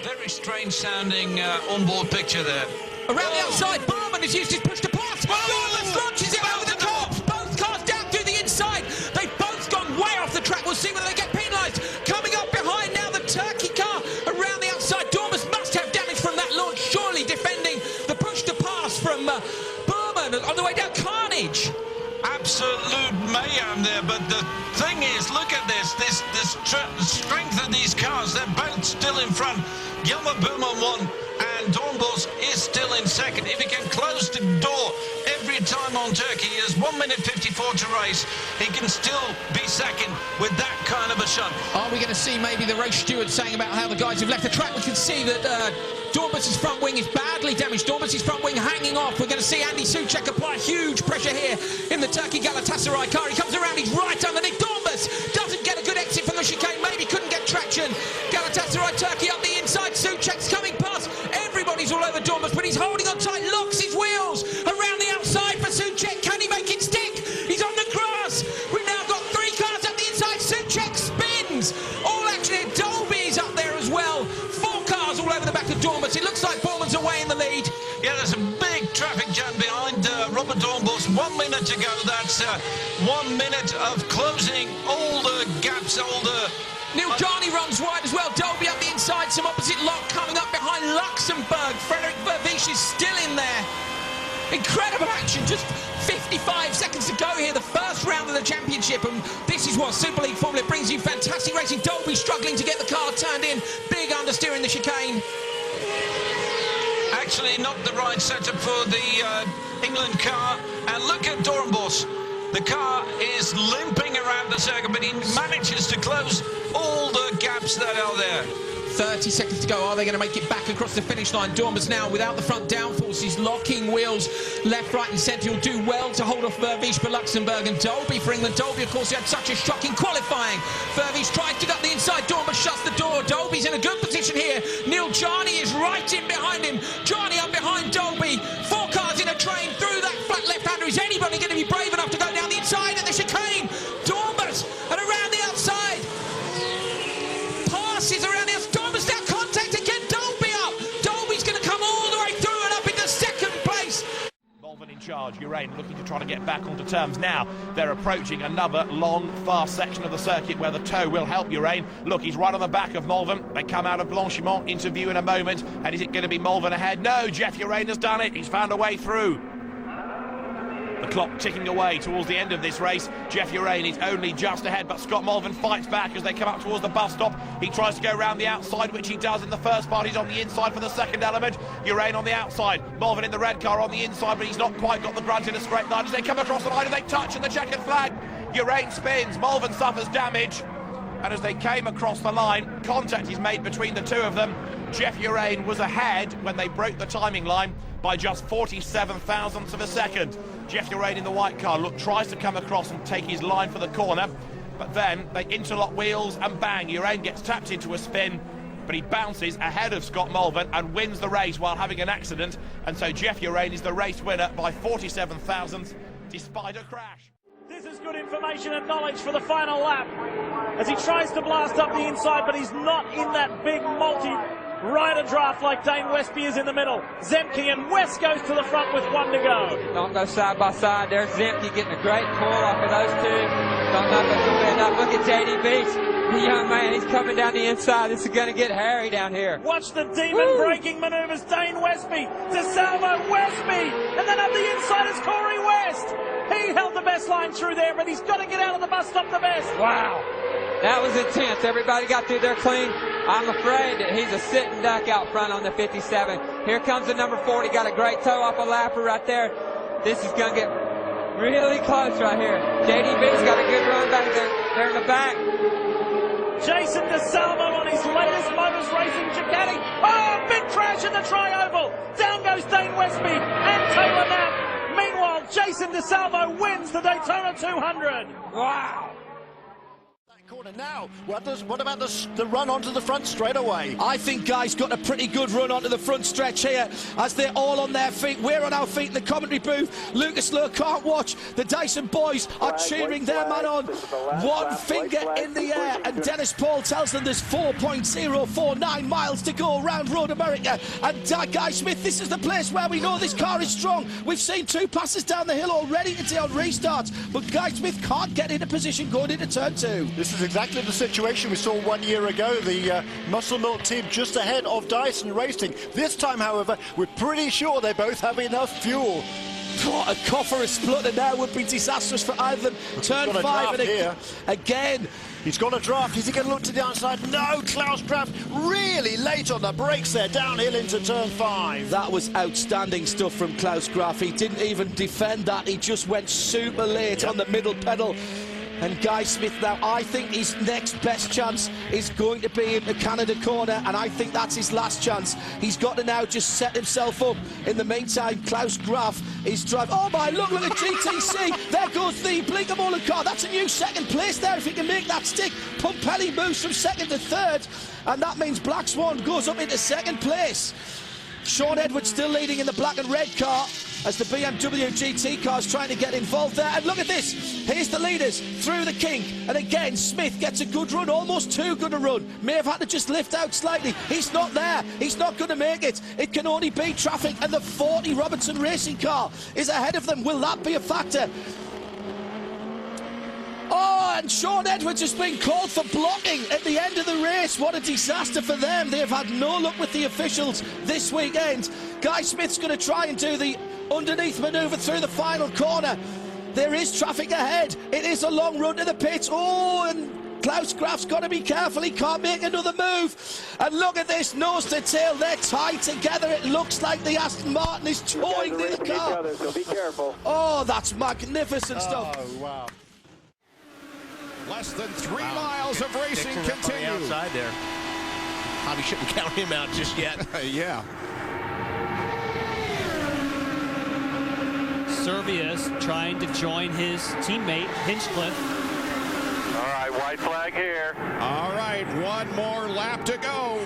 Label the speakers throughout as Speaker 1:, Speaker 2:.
Speaker 1: Very strange sounding onboard picture there.
Speaker 2: Around the outside, Barman has used his push to pass. Barman launches it over the top. Both cars down through the inside. They've both gone way off the track. We'll see whether they get penalised. Coming up behind now, the Turkey car around the outside. Dormus must have damage from that launch, surely defending the push to pass from Barman on the way down. Carnage.
Speaker 1: Absolute mayhem there, but the thing is, look at this, the strength of these cars. They're both still in front. Gilmer Boom on 1 and Dornbos is still in second. If he can close the door every time on Turkey, he has 1 minute 54 to race. He can still be second with that kind of a shot.
Speaker 2: Are we going to see maybe the race steward saying about how the guys have left the track? We can see that Dormus' front wing is badly damaged. Dormus' front wing hanging off. We're going to see Andy Soucek apply huge pressure here in the Turkey Galatasaray car. He comes around, he's right underneath. Dormus doesn't get a good exit from the chicane. Maybe couldn't get traction. Galatasaray Turkey up the inside. Soucek's coming past. Everybody's all over Dormus, but he's holding on tight, locks his wheels around the outside for Soucek. Can he make it stick? He's on the grass. We've now got 3 cars up the inside. Soucek spins. All actually, Dolby's up there as well. 4 cars all over the back of Dormus. It looks like Borman's away in the lead.
Speaker 1: Yeah, there's a big traffic jam behind Robert Dornbos. 1 minute to go. That's 1 minute of closing all the gaps, all the...
Speaker 2: Neil Jarney runs wide as well. Dolby up the inside, some opposite lock coming up behind Luxembourg. Frederick Vervish is still in there. Incredible action, just 55 seconds to go here, the first round of the championship, and this is what Super League Formula brings you. Fantastic racing. Dolby struggling to get the car turned in. Big understeer in the chicane.
Speaker 1: Actually not the right setup for the England car, and look at Dornbos. The car is limping around the circuit, but he manages to close all the gaps that are there.
Speaker 2: 30 seconds to go. Are they going to make it back across the finish line? Dormus now without the front downforce. He's locking wheels left, right and centre. He'll do well to hold off Vervish for Luxembourg, and Dolby for England. Dolby, of course, he had such a shocking qualifying. Vervish tries to get the inside. Dormus shuts the door. Dolby's in a good position here. Neil Jarney is right in behind him. Jarney up behind Dolby. 4 cars in a train through that flat left-hander. Is anybody going to be brave enough to go down the inside at the chicane? Dormus and around the outside. Passes around the outside. Dormus now contact to get Dolby up. Dolby's going to come all the way through and up into second place.
Speaker 3: Malvern in charge. Urain looking to try to get back onto terms. Now they're approaching another long, fast section of the circuit where the toe will help Urain. Look, he's right on the back of Malvern. They come out of Blanchimont into view in a moment. And is it going to be Malvern ahead? No, Jeff Urain has done it. He's found a way through. The clock ticking away towards the end of this race. Jeff Urain is only just ahead, but Scott Malvern fights back as they come up towards the bus stop. He tries to go around the outside, which he does in the first part. He's on the inside for the second element. Urain on the outside. Malvern in the red car on the inside, but he's not quite got the grunt in a straight line. As they come across the line and they touch and the checkered flag. Urain spins. Malvern suffers damage. And as they came across the line, contact is made between the two of them. Jeff Urain was ahead when they broke the timing line by just 47 thousandths of a second. Jeff Urain in the white car tries to come across and take his line for the corner, but then they interlock wheels and bang, Urain gets tapped into a spin, but he bounces ahead of Scott Malvern and wins the race while having an accident, and so Jeff Urain is the race winner by 47 thousandths despite a crash.
Speaker 4: This is good information and knowledge for the final lap as he tries to blast up the inside, but he's not in that big multi-rider draft like Dane Westby is in the middle. Zemke and West goes to the front with 1 to go.
Speaker 5: Don't go side by side. There's Zemke getting a great pull off of those two. Don't knock up the wind up. Look at JD Beach. The young man, he's coming down the inside. This is going to get hairy down here.
Speaker 4: Watch the demon braking maneuvers. Dane Westby to Salvo Westby. And then up the inside is Corey West. He held the best line through there, but he's got to get out of the bus stop the best.
Speaker 5: Wow. That was intense. Everybody got through there clean. I'm afraid that he's a sitting duck out front on the 57. Here comes the number 40. Got a great toe off a lapper right there. This is going to get really close right here. JDB's got a good run back there in the back.
Speaker 4: Jason DeSalvo on his latest Motors Racing Ducati. Oh, big crash in the tri-oval. Down goes Dane Westby and Taylor Knapp. Jason DeSalvo wins the Daytona 200.
Speaker 5: Wow.
Speaker 6: Corner corner. Now, what about the run onto the front straight away?
Speaker 7: I think Guy's got a pretty good run onto the front stretch here as they're all on their feet. We're on our feet in the commentary booth. Lucas Lowe can't watch. The Dyson boys are cheering their man on. One finger in the air, and Dennis Paul tells them there's 4.049 miles to go around Road America. And Guy Smith, this is the place where we know this car is strong. We've seen 2 passes down the hill already today on restarts, but Guy Smith can't get into position going into turn 2.
Speaker 6: This is exactly the situation we saw 1 year ago. The Muscle Milk team just ahead of Dyson Racing. This time, however, we're pretty sure they both have enough fuel.
Speaker 7: Oh, a coffer is splutter now would be disastrous for either. Turn 5 and again.
Speaker 6: He's got a draft. Is he going to look to the outside? No, Klaus Graf really late on the brakes there, downhill into turn 5.
Speaker 7: That was outstanding stuff from Klaus Graf. He didn't even defend that. He just went super late on the middle pedal. And Guy Smith now, I think his next best chance is going to be in the Canada corner, and I think that's his last chance. He's got to now just set himself up. In the meantime, Klaus Graf is driving. Oh my, look at GTC. There goes the Blinkermolen car. That's a new second place there if he can make that stick. Pumpelly moves from second to third, and that means Black Swan goes up into second place. Sean Edwards still leading in the black and red car as the BMW GT car is trying to get involved there. And look at this. Here's the leaders through the kink. And again, Smith gets a good run, almost too good a run. May have had to just lift out slightly. He's not there. He's not going to make it. It can only be traffic. And the 40 Robertson racing car is ahead of them. Will that be a factor? Oh, and Sean Edwards has been called for blocking at the end of the race. What a disaster for them. They have had no luck with the officials this weekend. Guy Smith's going to try and do the underneath manoeuvre through the final corner. There is traffic ahead. It is a long run to the pits. Oh, and Klaus Graf's got to be careful. He can't make another move. And look at this, nose to tail. They're tied together. It looks like the Aston Martin is towing the car.
Speaker 8: So be careful.
Speaker 7: Oh, that's magnificent stuff.
Speaker 6: Oh, wow.
Speaker 3: Less than 3 miles of racing continue.
Speaker 9: Outside there. Probably shouldn't count him out just yet.
Speaker 3: Yeah.
Speaker 10: Servius trying to join his teammate Hinchcliffe.
Speaker 8: All right, white flag here.
Speaker 3: All right, 1 more lap to go.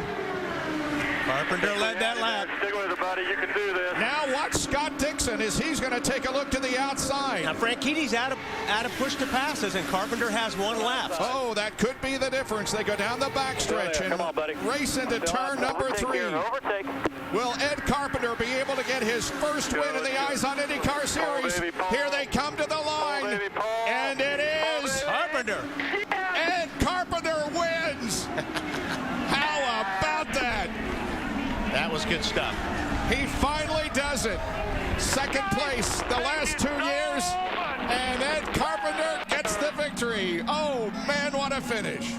Speaker 9: Carpenter led that lap.
Speaker 8: Stick with it, buddy. You can do this.
Speaker 3: Now watch Scott Dixon as he's going to take a look to the outside.
Speaker 9: Now Franchini's out of push to passes, and Carpenter has 1 lap.
Speaker 3: Oh, that could be the difference. They go down the backstretch and race into turn number 3.
Speaker 8: Overtake.
Speaker 3: Will Ed Carpenter be able to get his first win in the Eyes on IndyCar Series? Here they come to the line, and it is
Speaker 9: Carpenter.
Speaker 3: Ed Carpenter wins. How about that?
Speaker 9: That was good stuff.
Speaker 3: He finally does it. Second place the last 2 years, and Ed Carpenter gets the victory. Oh man, what a finish.